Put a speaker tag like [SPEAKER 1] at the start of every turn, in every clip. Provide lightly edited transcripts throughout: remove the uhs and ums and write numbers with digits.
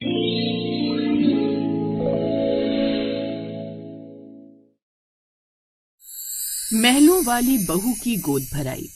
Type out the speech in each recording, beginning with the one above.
[SPEAKER 1] महलों वाली बहू की गोद भराई।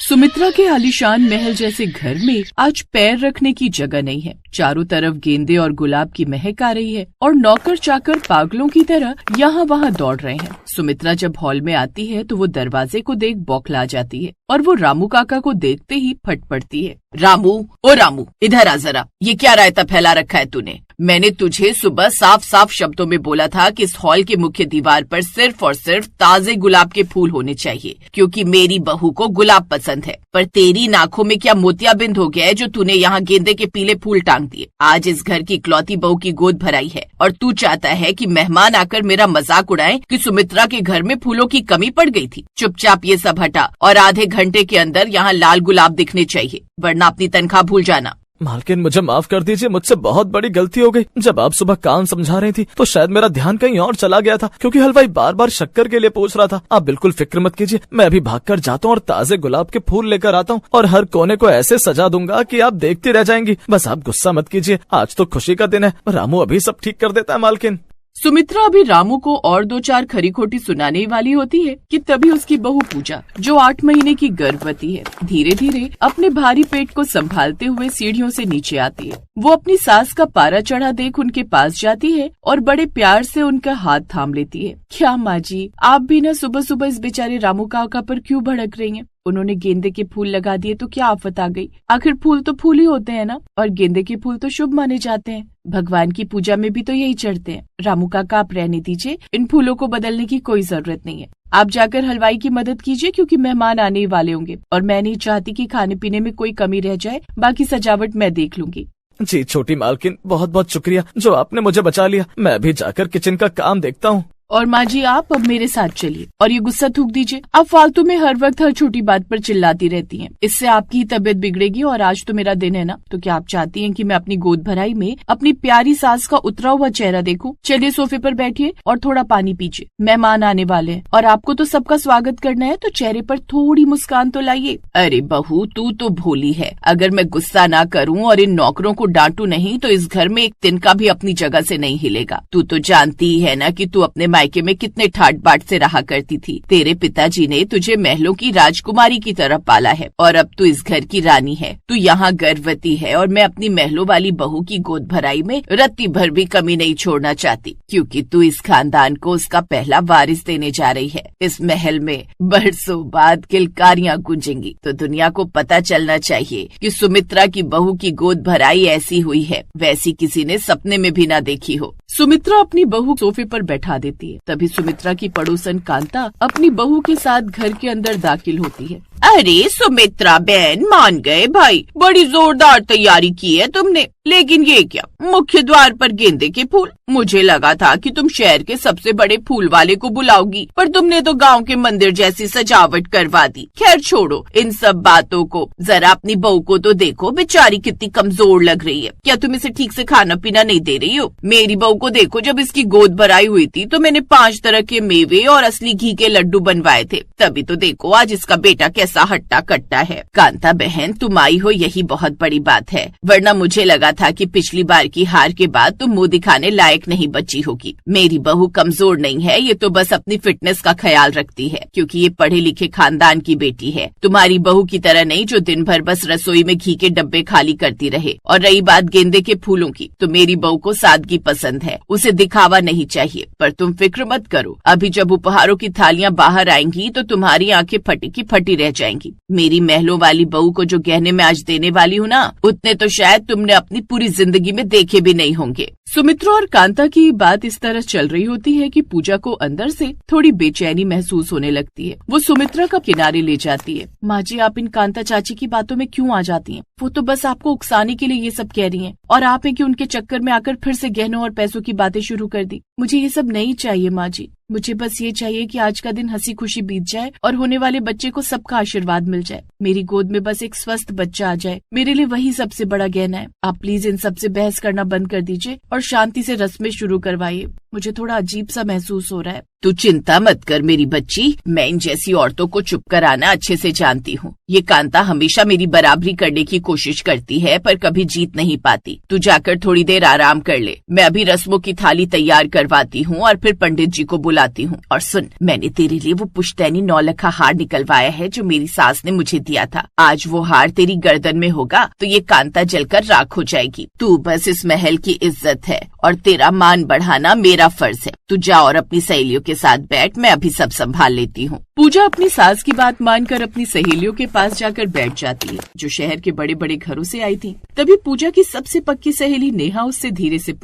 [SPEAKER 1] सुमित्रा के आलीशान महल जैसे घर में आज पैर रखने की जगह नहीं है। चारों तरफ गेंदे और गुलाब की महक आ रही है और नौकर चाकर पागलों की तरह यहाँ वहाँ दौड़ रहे हैं। सुमित्रा जब हॉल में आती है तो वो दरवाजे को देख बौखला जाती है और वो रामू काका को देखते ही फट पड़ती है।
[SPEAKER 2] रामू, ओ रामू, इधर आ जरा। ये क्या रायता फैला रखा है तूने? मैंने तुझे सुबह साफ साफ शब्दों में बोला था कि इस हॉल के मुख्य दीवार पर सिर्फ और सिर्फ ताजे गुलाब के फूल होने चाहिए, क्योंकि मेरी बहू को गुलाब पसंद है। पर तेरी नाखों में क्या मोतियाबिंद हो गया है जो तूने यहाँ गेंदे के पीले फूल टांग दिए? आज इस घर की इकलौती बहू की गोद भराई है और तू चाहता है कि मेहमान आकर मेरा मजाक उड़ाएं कि सुमित्रा के घर में फूलों की कमी पड़ गई थी। चुपचाप ये सब हटा और आधे घंटे के अंदर यहाँ लाल गुलाब दिखने चाहिए, वरना अपनी तनख्वाह भूल जाना।
[SPEAKER 3] मालकिन, मुझे माफ कर दीजिए, मुझसे बहुत बड़ी गलती हो गई। जब आप सुबह काम समझा रही थी तो शायद मेरा ध्यान कहीं और चला गया था, क्योंकि हलवाई बार बार शक्कर के लिए पूछ रहा था। आप बिल्कुल फिक्र मत कीजिए, मैं अभी भागकर जाता हूँ और ताजे गुलाब के फूल लेकर आता हूँ और हर कोने को ऐसे सजा दूंगा कि आप देखती रह जाएंगी। बस आप गुस्सा मत कीजिए, आज तो खुशी का दिन है। रामू अभी सब ठीक कर देता है मालकिन।
[SPEAKER 1] सुमित्रा अभी रामू को और दो चार खरी खोटी सुनाने वाली होती है कि तभी उसकी बहू पूजा, जो 8 महीने की गर्भवती है, धीरे धीरे अपने भारी पेट को संभालते हुए सीढ़ियों से नीचे आती है। वो अपनी सास का पारा चढ़ा देख उनके पास जाती है और बड़े प्यार से उनका हाथ थाम लेती है। क्या माँ जी, आप भी न सुबह सुबह इस बेचारे रामू काका पर क्यों भड़क रही हैं? उन्होंने गेंदे के फूल लगा दिए तो क्या आफत आ गई? आखिर फूल तो फूल ही होते हैं ना, और गेंदे के फूल तो शुभ माने जाते हैं। भगवान की पूजा में भी तो यही चढ़ते हैं। रामू काका, आप रहने दीजिए, इन फूलों को बदलने की कोई जरूरत नहीं है। आप जाकर हलवाई की मदद कीजिए, क्योंकि मेहमान आने वाले होंगे और मैं नहीं चाहती कि खाने पीने में कोई कमी रह जाए। बाकी सजावट मैं देख लूंगी।
[SPEAKER 3] जी छोटी मालकिन, बहुत बहुत शुक्रिया जो आपने मुझे बचा लिया। मैं अभी जाकर किचन का काम देखता हूँ।
[SPEAKER 1] और माँ जी, आप अब मेरे साथ चलिए और ये गुस्सा थूक दीजिए। आप फालतू में हर वक्त हर छोटी बात पर चिल्लाती रहती हैं। इससे आपकी ही तबीयत बिगड़ेगी और आज तो मेरा दिन है ना। तो क्या आप चाहती हैं कि मैं अपनी गोद भराई में अपनी प्यारी सास का उतरा हुआ चेहरा देखूं? चलिए सोफे पर बैठिए और थोड़ा पानी पीजिए। मेहमान आने वाले हैं और आपको तो सबका स्वागत करना है, तो चेहरे पर थोड़ी मुस्कान तो लाइए।
[SPEAKER 2] अरे बहू, तू तो भोली है। अगर मैं गुस्सा ना करूँ और इन नौकरों को डांटू नहीं तो इस घर में एक तिनका भी अपनी जगह से नहीं हिलेगा। तू तो जानती ही है ना कि तू अपने मायके में कितने ठाट बाट से रहा करती थी। तेरे पिताजी ने तुझे महलों की राजकुमारी की तरह पाला है और अब तू इस घर की रानी है। तू यहाँ गर्भवती है और मैं अपनी महलों वाली बहू की गोद भराई में रत्ती भर भी कमी नहीं छोड़ना चाहती, क्योंकि तू इस खानदान को उसका पहला वारिस देने जा रही है। इस महल में बरसों बाद किलकारियां गूंजेंगी तो दुनिया को पता चलना चाहिए कि सुमित्रा की बहू की गोद भराई ऐसी हुई है, वैसी किसी ने सपने में भी न देखी हो।
[SPEAKER 1] सुमित्रा अपनी बहू सोफे पर बैठा देती है। तभी सुमित्रा की पड़ोसन कांता अपनी बहू के साथ घर के अंदर दाखिल होती है।
[SPEAKER 2] अरे सुमित्रा बहन, मान गए भाई, बड़ी जोरदार तैयारी की है तुमने। लेकिन ये क्या, मुख्य द्वार पर गेंदे के फूल? मुझे लगा था कि तुम शहर के सबसे बड़े फूल वाले को बुलाओगी, पर तुमने तो गांव के मंदिर जैसी सजावट करवा दी। खैर छोड़ो इन सब बातों को, जरा अपनी बहू को तो देखो, बेचारी कितनी कमजोर लग रही है। क्या तुम इसे ठीक से खाना पीना नहीं दे रही हो? मेरी बहू को देखो, जब इसकी गोद भराई हुई थी तो मैंने 5 तरह के मेवे और असली घी के लड्डू बनवाए थे। तभी तो देखो आज इसका बेटा कैसा हट्टा कट्टा है। कांता बहन, तुम आई हो यही बहुत बड़ी बात है, वरना मुझे लगा था कि पिछली बार की हार के बाद तुम मुंह दिखाने लायक नहीं बची होगी। मेरी बहू कमजोर नहीं है, ये तो बस अपनी फिटनेस का ख्याल रखती है, क्योंकि ये पढ़े लिखे खानदान की बेटी है। तुम्हारी बहू की तरह नहीं जो दिन भर बस रसोई में घी के डब्बे खाली करती रहे। और रही बात गेंदे के फूलों की, तो मेरी बहू को सादगी पसंद है, उसे दिखावा नहीं चाहिए। पर तुम फिक्र मत करो, अभी जब उपहारों की थालियां बाहर आएंगी तो तुम्हारी आंखें फटी की फटी रह जाएंगी। मेरी महलों वाली बहू को जो गहने मैं आज देने वाली हूँ ना, उतने तो शायद तुमने अपनी पूरी जिंदगी में देखे भी नहीं होंगे।
[SPEAKER 1] सुमित्रा और कांता की बात इस तरह चल रही होती है कि पूजा को अंदर से थोड़ी बेचैनी महसूस होने लगती है। वो सुमित्रा का किनारे ले जाती है। माँ जी, आप इन कांता चाची की बातों में क्यों आ जाती हैं? वो तो बस आपको उकसाने के लिए ये सब कह रही हैं, और आप है कि उनके चक्कर में आकर फिर से गहनों और पैसों की बातें शुरू कर दी। मुझे ये सब नहीं चाहिए माँ जी, मुझे बस ये चाहिए कि आज का दिन हंसी खुशी बीत जाए और होने वाले बच्चे को सबका आशीर्वाद मिल जाए। मेरी गोद में बस एक स्वस्थ बच्चा आ जाए, मेरे लिए वही सबसे बड़ा गहना है। आप प्लीज इन सबसे बहस करना बंद कर दीजिए और शांति से रस्में शुरू करवाइए। मुझे थोड़ा अजीब सा महसूस हो रहा है।
[SPEAKER 2] तू चिंता मत कर मेरी बच्ची, मैं इन जैसी औरतों को चुप कराना अच्छे से जानती हूँ। ये कांता हमेशा मेरी बराबरी करने की कोशिश करती है पर कभी जीत नहीं पाती। तू जाकर थोड़ी देर आराम कर ले, मैं अभी रस्मों की थाली तैयार करवाती हूँ और फिर पंडित जी को बुलाती हूँ। और सुन, मैंने तेरे लिए वो पुश्तैनी 9 लखा हार निकलवाया है जो मेरी सास ने मुझे दिया था। आज वो हार तेरी गर्दन में होगा तो ये कांता जलकर राख हो जाएगी। तू बस इस महल की इज्जत है और तेरा मान बढ़ाना मेरा फर्ज है। तू जा और अपनी सहेलियों के साथ बैठ, मैं अभी सब संभाल लेती हूँ।
[SPEAKER 1] पूजा अपनी सास की बात मानकर अपनी सहेलियों के पास जाकर बैठ जाती है जो शहर के बड़े बड़े घरों से आई थी। तभी पूजा की सबसे पक्की सहेली नेहा उससे धीरे से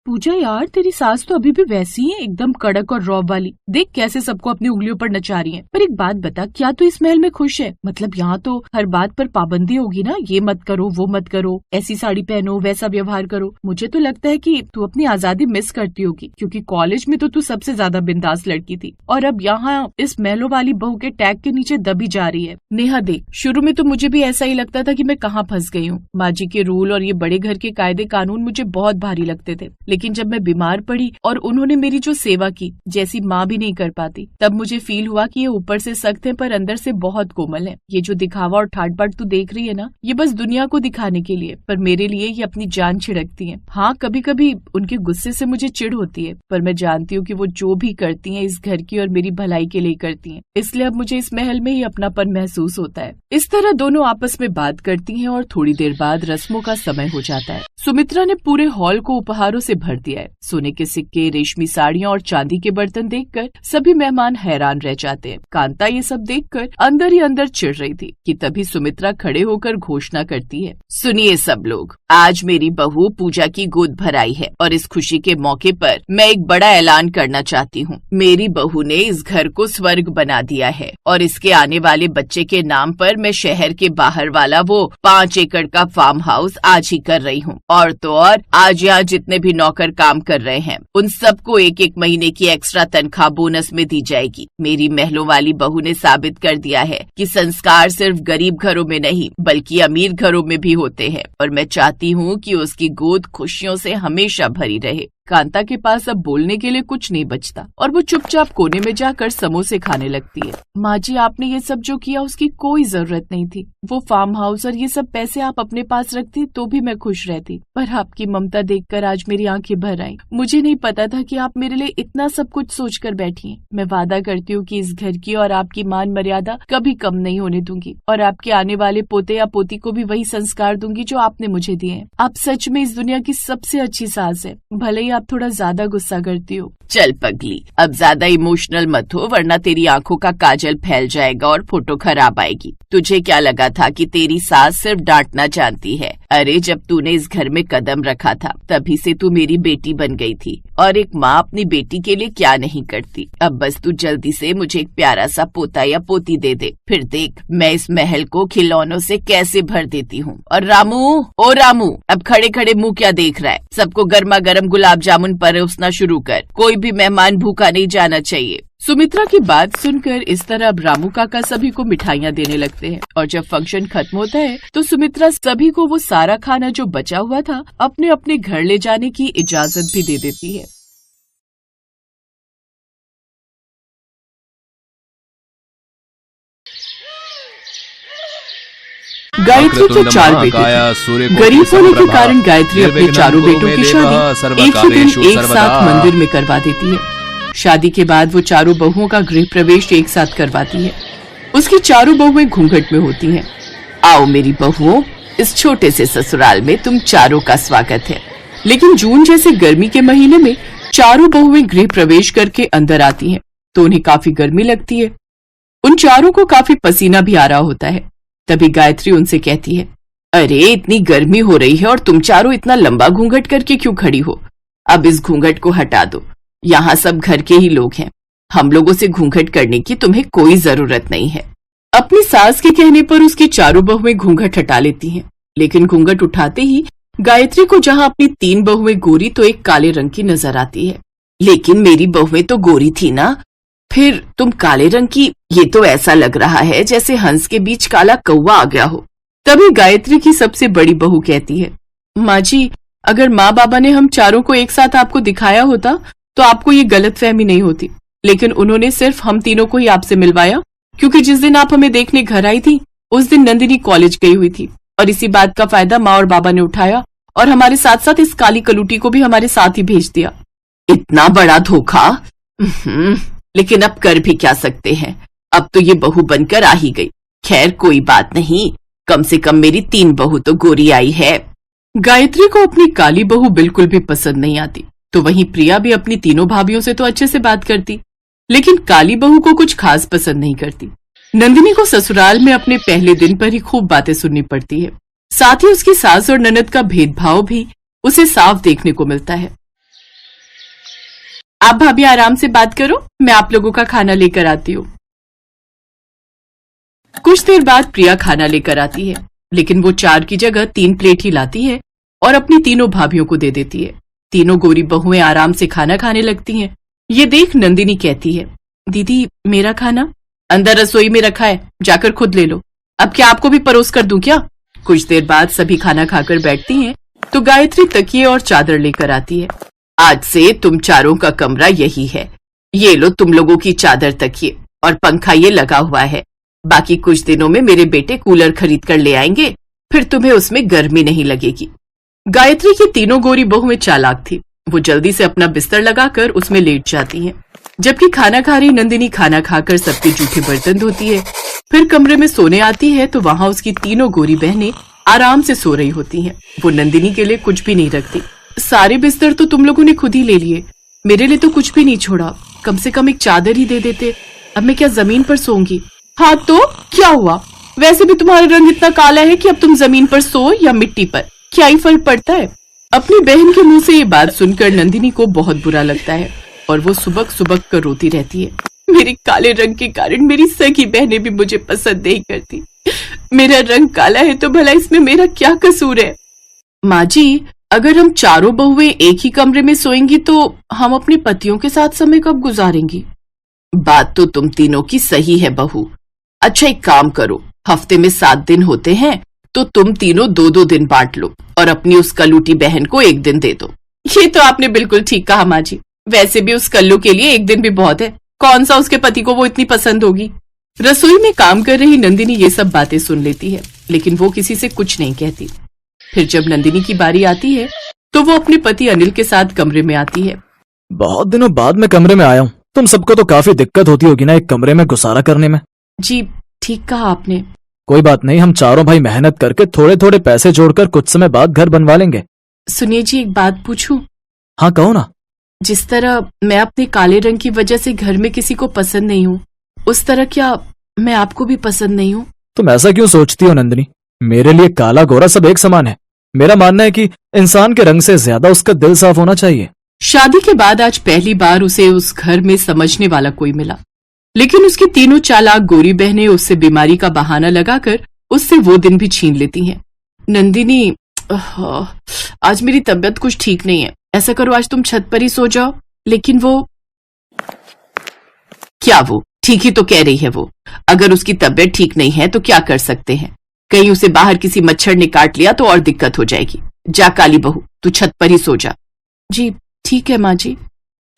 [SPEAKER 1] पूजा यार, तेरी सास तो अभी भी वैसी है, एकदम कड़क और रौब वाली। देख कैसे सबको अपनी उंगलियों पर नचा रही है। पर एक बात बता, क्या तू इस महल में खुश है? मतलब यहाँ तो हर बात पर पाबंदी होगी ना, ये मत करो वो मत करो, ऐसी साड़ी पहनो वैसा व्यवहार करो। मुझे तो लगता है कि तू अपनी आजादी मिस करती होगी, क्योंकि कॉलेज में तो तू सबसे ज्यादा बिंदास लड़की थी और अब यहाँ इस महलों वाली बहू के टैग के नीचे दबी जा रही है। नेहा देख, शुरू में तो मुझे भी ऐसा ही लगता था कि मैं कहाँ फंस गई हूँ। माँ जी के रूल और ये बड़े घर के कायदे कानून मुझे बहुत भारी लगते थे, लेकिन जब मैं बीमार पड़ी और उन्होंने मेरी जो सेवा की, जैसी माँ भी नहीं कर पाती, तब मुझे फील हुआ कि ये ऊपर से सख्त है पर अंदर से बहुत कोमल है। ये जो दिखावा और ठाट बाट तू देख रही है ना, ये बस दुनिया को दिखाने के लिए, पर मेरे लिए ये अपनी जान छिड़कती है। हाँ, कभी कभी उनके गुस्से से मुझे चिढ़ होती है, पर मैं जानती हूँ कि वो जो भी करती हैं इस घर की और मेरी भलाई के लिए करती हैं, इसलिए अब मुझे इस महल में ही अपनापन महसूस होता है। इस तरह दोनों आपस में बात करती हैं और थोड़ी देर बाद रस्मों का समय हो जाता है। सुमित्रा ने पूरे हॉल को उपहारों से भर दिया है। सोने के सिक्के, रेशमी साड़ियाँ और चांदी के बर्तन देखकर सभी मेहमान हैरान रह जाते हैं। कांता ये सब देखकर अंदर ही अंदर चिढ़ रही थी कि तभी सुमित्रा खड़े होकर घोषणा करती है,
[SPEAKER 2] सुनिए सब लोग, आज मेरी बहू पूजा की गोद भराई है और इस खुशी के मौके पर मैं एक बड़ा ऐलान करना चाहती हूँ। मेरी बहू ने इस घर को स्वर्ग बना दिया है और इसके आने वाले बच्चे के नाम पर मैं शहर के बाहर वाला वो 5 एकड़ का फार्म हाउस आज ही कर रही हूँ। और तो और आज यहाँ जितने भी नौकर काम कर रहे हैं उन सबको 1-1 महीने की एक्स्ट्रा तनख्वाह बोनस में दी जाएगी। मेरी महलों वाली बहू ने साबित कर दिया है कि संस्कार सिर्फ गरीब घरों में नहीं बल्कि अमीर घरों में भी होते हैं और मैं चाहती हूँ कि उसकी गोद खुशियों से हमेशा भरी रहे। कांता के पास अब बोलने के लिए कुछ नहीं बचता और वो चुपचाप कोने में जाकर समोसे खाने लगती है। माँ जी, आपने ये सब जो किया उसकी कोई जरूरत नहीं थी। वो फार्म हाउस और ये सब पैसे आप अपने पास रखती तो भी मैं खुश रहती, पर आपकी ममता देखकर आज मेरी आंखें भर आईं। मुझे नहीं पता था कि आप मेरे लिए इतना सब कुछ सोच कर बैठी हैं। मैं वादा करती हूँ कि इस घर की और आपकी मान मर्यादा कभी कम नहीं होने दूंगी और आपके आने वाले पोते या पोती को भी वही संस्कार दूंगी जो आपने मुझे दिए हैं। आप सच में इस दुनिया की सबसे अच्छी सास है, भले ही आप थोड़ा ज्यादा गुस्सा करती हो। चल पगली, अब ज्यादा इमोशनल मत हो वरना तेरी आंखों का काजल फैल जाएगा और फोटो खराब आएगी। तुझे क्या लगा था कि तेरी सास सिर्फ डांटना जानती है? अरे जब तूने इस घर में कदम रखा था तभी से तू मेरी बेटी बन गई थी और एक माँ अपनी बेटी के लिए क्या नहीं करती। अब बस तू जल्दी से मुझे एक प्यारा सा पोता या पोती दे दे, फिर देख मैं इस महल को खिलौनों से कैसे भर देती हूँ। और रामू, ओ रामू, अब खड़े खड़े मुंह क्या देख रहा है? सबको गर्मा गर्म गुलाब जामुन परोसना शुरू कर, कोई भी मेहमान भूखा नहीं जाना चाहिए।
[SPEAKER 1] सुमित्रा की बात सुनकर इस तरह अब रामू काका सभी को मिठाइयाँ देने लगते हैं और जब फंक्शन खत्म होता है तो सुमित्रा सभी को वो सारा खाना जो बचा हुआ था अपने अपने घर ले जाने की इजाजत भी दे देती है। गायत्री के 4 बेटे थे। गरीब होने के कारण गायत्री अपने चारों बेटों की शादी एक ही दिन एक साथ मंदिर में करवा देती है। शादी के बाद वो चारों बहुओं का गृह प्रवेश एक साथ करवाती है। उसकी चारों बहुएं घूंघट में होती हैं।
[SPEAKER 2] आओ मेरी बहुओं, इस छोटे से ससुराल में तुम चारों का स्वागत है।
[SPEAKER 1] लेकिन जून जैसे गर्मी के महीने में चारों बहुएं गृह प्रवेश करके अंदर आती हैं तो उन्हें काफी गर्मी लगती है। उन चारों को काफी पसीना भी आ रहा होता है। तभी गायत्री उनसे कहती है,
[SPEAKER 2] अरे इतनी गर्मी हो रही है और तुम चारों इतना लंबा घूंघट करके क्यों खड़ी हो? अब इस घूंघट को हटा दो, यहाँ सब घर के ही लोग हैं, हम लोगों से घूंघट करने की तुम्हें कोई जरूरत नहीं है।
[SPEAKER 1] अपनी सास के कहने पर उसकी चारों बहुएं घूंघट हटा लेती हैं, लेकिन घूंघट उठाते ही गायत्री को जहाँ अपनी 3 बहुएं गोरी तो एक काले रंग की नजर आती है।
[SPEAKER 2] लेकिन मेरी बहुएं तो गोरी थी ना, फिर तुम काले रंग की? ये तो ऐसा लग रहा है जैसे हंस के बीच काला कौवा आ गया हो।
[SPEAKER 1] तभी गायत्री की सबसे बड़ी बहू कहती है, माँ जी, अगर माँ बाबा ने हम चारों को एक साथ आपको दिखाया होता तो आपको ये गलतफहमी नहीं होती। लेकिन उन्होंने सिर्फ हम तीनों को ही आपसे मिलवाया, क्योंकि जिस दिन आप हमें देखने घर आई थी उस दिन नंदिनी कॉलेज गई हुई थी, और इसी बात का फायदा माँ और बाबा ने उठाया और हमारे साथ साथ इस काली कलूटी को भी हमारे साथ ही भेज दिया।
[SPEAKER 2] इतना बड़ा धोखा। लेकिन अब कर भी क्या सकते हैं, अब तो ये बहू बनकर आ ही गई। खैर कोई बात नहीं, कम से कम मेरी 3 बहू तो गोरी आई है।
[SPEAKER 1] गायत्री को अपनी काली बहू बिल्कुल भी पसंद नहीं आती, तो वहीं प्रिया भी अपनी तीनों भाभियों से तो अच्छे से बात करती, लेकिन काली बहू को कुछ खास पसंद नहीं करती। नंदिनी को ससुराल में अपने पहले दिन पर ही खूब बातें सुननी पड़ती है। साथ ही उसकी सास और ननद का भेदभाव भी उसे साफ देखने को मिलता है। आप भाभी आराम से बात करो, मैं आप लोगों का खाना लेकर आती हूँ। कुछ देर बाद प्रिया खाना लेकर आती है, लेकिन वो 4 की जगह 3 प्लेट ही लाती है और अपनी तीनों भाभियों को दे देती है। तीनों गोरी बहुएं आराम से खाना खाने लगती हैं। ये देख नंदिनी कहती है, दीदी मेरा खाना अंदर रसोई में रखा है, जाकर खुद ले लो। अब क्या आपको भी परोस कर दूं क्या? कुछ देर बाद सभी खाना खाकर बैठती हैं, तो गायत्री तकिए और चादर लेकर आती है।
[SPEAKER 2] आज से तुम चारों का कमरा यही है। ये लो तुम लोगों की चादर, तकिए और पंखा ये लगा हुआ है। बाकी कुछ दिनों में मेरे बेटे कूलर खरीद कर ले आएंगे, फिर तुम्हें उसमें गर्मी नहीं लगेगी।
[SPEAKER 1] गायत्री की तीनों गोरी बहुएं चालाक थी। वो जल्दी से अपना बिस्तर लगाकर उसमें लेट जाती हैं, जबकि खाना खा रही नंदिनी खाना खाकर सबके जूठे बर्तन धोती है। फिर कमरे में सोने आती है तो वहाँ उसकी तीनों गोरी बहनें आराम से सो रही होती हैं। वो नंदिनी के लिए कुछ भी नहीं रखती। सारे बिस्तर तो तुम लोगों ने खुद ही ले लिए, मेरे लिए तो कुछ भी नहीं छोड़ा। कम से कम एक चादर ही दे देते, अब मैं क्या जमीन पर सोऊंगी? हाँ तो क्या हुआ, वैसे भी तुम्हारा रंग इतना काला है कि अब तुम जमीन पर सो या मिट्टी पर, क्या ही फर्क पड़ता है। अपनी बहन के मुंह से ये बात सुनकर नंदिनी को बहुत बुरा लगता है और वो सुबक सुबक कर रोती रहती है। मेरे काले रंग के कारण मेरी सगी बहनें भी मुझे पसंद नहीं करती। मेरा रंग काला है तो भला इसमें मेरा क्या कसूर है? माँ जी, अगर हम चारों बहुएं एक ही कमरे में सोएंगी तो हम अपने पतियों के साथ समय कब गुजारेंगी?
[SPEAKER 2] बात तो तुम तीनों की सही है बहू। अच्छा एक काम करो, हफ्ते में 7 दिन होते हैं तो तुम तीनों 2-2 दिन बांट लो और अपनी उस कलूटी बहन को 1 दिन दे दो।
[SPEAKER 1] ये तो आपने बिल्कुल ठीक कहा माँ जी, वैसे भी उस कल्लू के लिए 1 दिन भी बहुत है। कौन सा उसके पति को वो इतनी पसंद होगी? रसोई में काम कर रही नंदिनी ये सब बातें सुन लेती है, लेकिन वो किसी से कुछ नहीं कहती। फिर जब नंदिनी की बारी आती है तो वो अपने पति अनिल के साथ कमरे में आती है।
[SPEAKER 3] बहुत दिनों बाद मैं कमरे में आया हूँ, तुम सबको तो काफी दिक्कत होती होगी ना एक कमरे में गुजारा करने में।
[SPEAKER 1] जी ठीक कहा आपने।
[SPEAKER 3] कोई बात नहीं, हम चारों भाई मेहनत करके थोड़े थोड़े पैसे जोड़कर कुछ समय बाद घर बनवा लेंगे।
[SPEAKER 1] सुनिए जी, एक बात पूछूं?
[SPEAKER 3] हाँ कहो ना।
[SPEAKER 1] जिस तरह मैं अपने काले रंग की वजह से घर में किसी को पसंद नहीं हूँ, उस तरह क्या मैं आपको भी पसंद नहीं हूँ?
[SPEAKER 3] तुम ऐसा क्यों सोचती हो नंदिनी? मेरे लिए काला गोरा सब एक समान है। मेरा मानना है कि इंसान के रंग से ज्यादा उसका दिल साफ होना चाहिए।
[SPEAKER 1] शादी के बाद आज पहली बार उसे उस घर में समझने वाला कोई मिला, लेकिन उसकी तीनों चालाक गोरी बहनें उससे बीमारी का बहाना लगाकर उससे वो दिन भी छीन लेती हैं। नंदिनी, आज मेरी तबीयत कुछ ठीक नहीं है, ऐसा करो आज तुम छत पर ही सो जाओ। लेकिन वो
[SPEAKER 2] क्या, वो ठीक ही तो कह रही है। वो अगर उसकी तबीयत ठीक नहीं है तो क्या कर सकते हैं? कहीं उसे बाहर किसी मच्छर ने काट लिया तो और दिक्कत हो जाएगी। जा काली बहू, तू छत पर ही सो जा।
[SPEAKER 1] जी ठीक है माँ जी।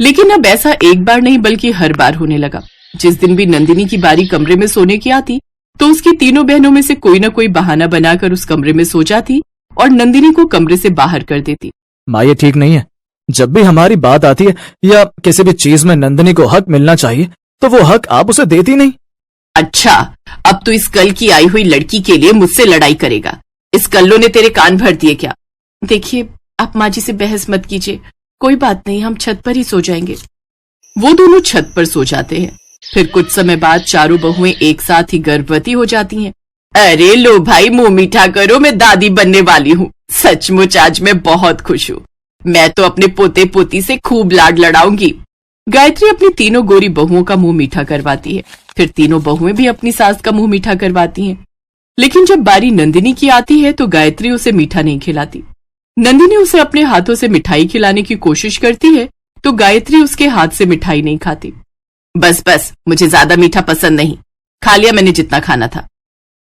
[SPEAKER 1] लेकिन अब ऐसा एक बार नहीं बल्कि हर बार होने लगा। जिस दिन भी नंदिनी की बारी कमरे में सोने की आती तो उसकी तीनों बहनों में से कोई न कोई बहाना बनाकर उस कमरे में सो जाती और नंदिनी को कमरे से बाहर कर देती।
[SPEAKER 3] माँ ये ठीक नहीं है। जब भी हमारी बात आती है या किसी भी चीज में नंदिनी को हक मिलना चाहिए तो वो हक आप उसे देती नहीं।
[SPEAKER 2] अच्छा, अब तो इस कल की आई हुई लड़की के लिए मुझसे लड़ाई करेगा? इस कल्लो ने तेरे कान भर दिए क्या?
[SPEAKER 1] देखिए, आप माँ जी से बहस मत कीजिए, कोई बात नहीं, हम छत पर ही सो जाएंगे। वो दोनों छत पर सो जाते हैं। फिर कुछ समय बाद चारों बहुएं एक साथ ही गर्भवती हो जाती हैं।
[SPEAKER 2] अरे लो भाई, मुंह मीठा करो, मैं दादी बनने वाली हूँ। सचमुच आज मैं बहुत खुश हूँ। मैं तो अपने पोते पोती से खूब लाड लड़ाऊंगी।
[SPEAKER 1] गायत्री अपनी तीनों गोरी बहुओं का मुंह मीठा करवाती है। फिर तीनों बहुएं भी अपनी सास का मुंह मीठा करवाती हैं। लेकिन जब बारी नंदिनी की आती है तो गायत्री उसे मीठा नहीं खिलाती। नंदिनी उसे अपने हाथों से मिठाई खिलाने की कोशिश करती है तो गायत्री उसके हाथ से मिठाई नहीं खाती।
[SPEAKER 2] बस बस, मुझे ज्यादा मीठा पसंद नहीं, खा लिया मैंने जितना खाना था।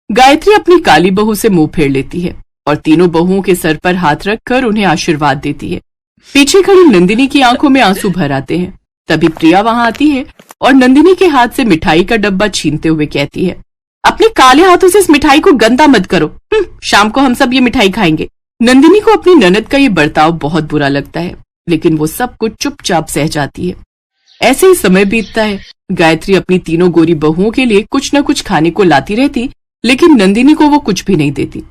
[SPEAKER 1] गायत्री अपनी काली बहू से मुंह फेर लेती है और तीनों बहुओं के सर पर हाथ रखकर उन्हें आशीर्वाद देती है। पीछे खड़ी नंदिनी की आंखों में आंसू भर आते हैं। तभी प्रिया वहां आती है और नंदिनी के हाथ से मिठाई का डब्बा छीनते हुए कहती है, अपने काले हाथों से इस मिठाई को गंदा मत करो। शाम को हम सब ये मिठाई खाएंगे। नंदिनी को अपनी ननद का ये बर्ताव बहुत बुरा लगता है, लेकिन वो सब कुछ चुपचाप सह जाती है। ऐसे ही समय बीतता है। गायत्री अपनी तीनों गोरी बहुओं के लिए कुछ न कुछ खाने को लाती रहती, लेकिन नंदिनी को वो कुछ भी नहीं देती।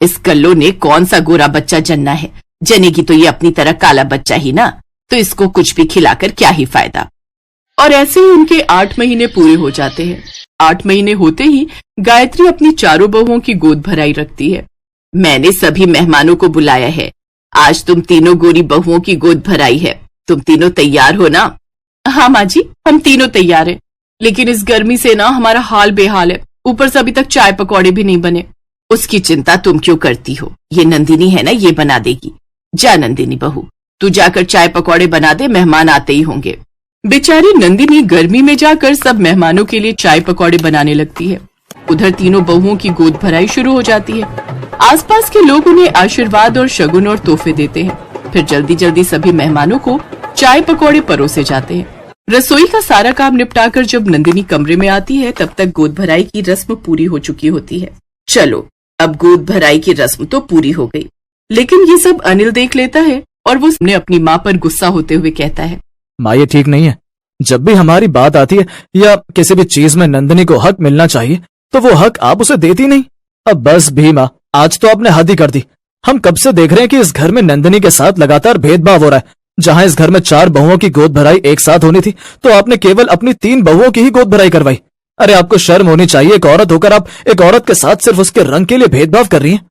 [SPEAKER 2] इस कल्लो ने कौन सा गोरा बच्चा जन्ना है, जनेगी तो ये अपनी तरह काला बच्चा ही ना, तो इसको कुछ भी खिलाकर क्या ही फायदा।
[SPEAKER 1] और ऐसे ही उनके 8 महीने पूरे हो जाते हैं। 8 महीने होते ही गायत्री अपनी चारों बहुओं की गोद भराई रखती है।
[SPEAKER 2] मैंने सभी मेहमानों को बुलाया है, आज तुम तीनों गोरी बहुओं की गोद भराई है। तुम तीनों तैयार हो ना?
[SPEAKER 1] हाँ माँ जी, हम तीनों तैयार हैं, लेकिन इस गर्मी से ना हमारा हाल बेहाल है। ऊपर से अभी तक चाय पकौड़े भी नहीं बने।
[SPEAKER 2] उसकी चिंता तुम क्यों करती हो, ये नंदिनी है ना, ये बना देगी। जा नंदिनी बहू, तू जाकर चाय पकौड़े बना दे, मेहमान आते ही होंगे।
[SPEAKER 1] बेचारी नंदिनी गर्मी में जाकर सब मेहमानों के लिए चाय पकौड़े बनाने लगती है। उधर तीनों बहुओं की गोद भराई शुरू हो जाती है। आसपास के लोग उन्हें आशीर्वाद और शगुन और तोहफे देते हैं। फिर जल्दी जल्दी सभी मेहमानों को चाय पकौड़े परोसे जाते हैं। रसोई का सारा काम निपटाकर जब नंदिनी कमरे में आती है, तब तक गोद भराई की रस्म पूरी हो चुकी होती है।
[SPEAKER 2] चलो, अब गोद भराई की रस्म तो पूरी हो गई।
[SPEAKER 1] लेकिन ये सब अनिल देख लेता है और वो अपनी माँ पर गुस्सा होते हुए कहता है,
[SPEAKER 3] माँ ये ठीक नहीं है। जब भी हमारी बात आती है या किसी भी चीज में नंदिनी को हक मिलना चाहिए, तो वो हक आप उसे देती नहीं। अब बस भी माँ, आज तो आपने हद ही कर दी। हम कब से देख रहे हैं कि इस घर में नंदिनी के साथ लगातार भेदभाव हो रहा है। जहाँ इस घर में 4 बहुओं की गोद भराई एक साथ होनी थी, तो आपने केवल अपनी 3 बहुओं की ही गोद भराई करवाई। अरे आपको शर्म होनी चाहिए। एक औरत होकर आप एक औरत के साथ सिर्फ उसके रंग के लिए भेदभाव कर रही हैं।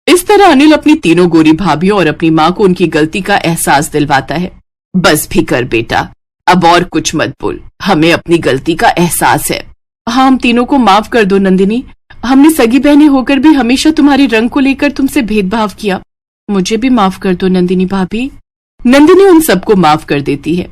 [SPEAKER 1] इस तरह अनिल अपनी तीनों गोरी भाभियों और अपनी माँ को उनकी गलती का एहसास दिलवाता है।
[SPEAKER 2] बस भी कर बेटा, अब और कुछ मत बोल, हमें अपनी गलती का एहसास है।
[SPEAKER 1] हाँ, हम तीनों को माफ कर दो नंदिनी। हमने सगी बहनें होकर भी हमेशा तुम्हारे रंग को लेकर तुमसे भेदभाव किया। मुझे भी माफ कर दो नंदिनी भाभी। नंदिनी उन सबको माफ कर देती है।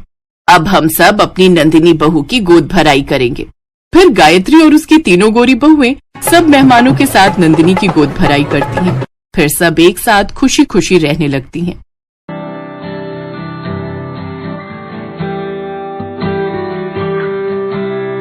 [SPEAKER 2] अब हम सब अपनी नंदिनी बहू की गोद भराई करेंगे।
[SPEAKER 1] फिर गायत्री और उसकी तीनों गोरी बहुएं सब मेहमानों के साथ नंदिनी की गोद भराई करती हैं। फिर सब एक साथ खुशी खुशी रहने लगती हैं।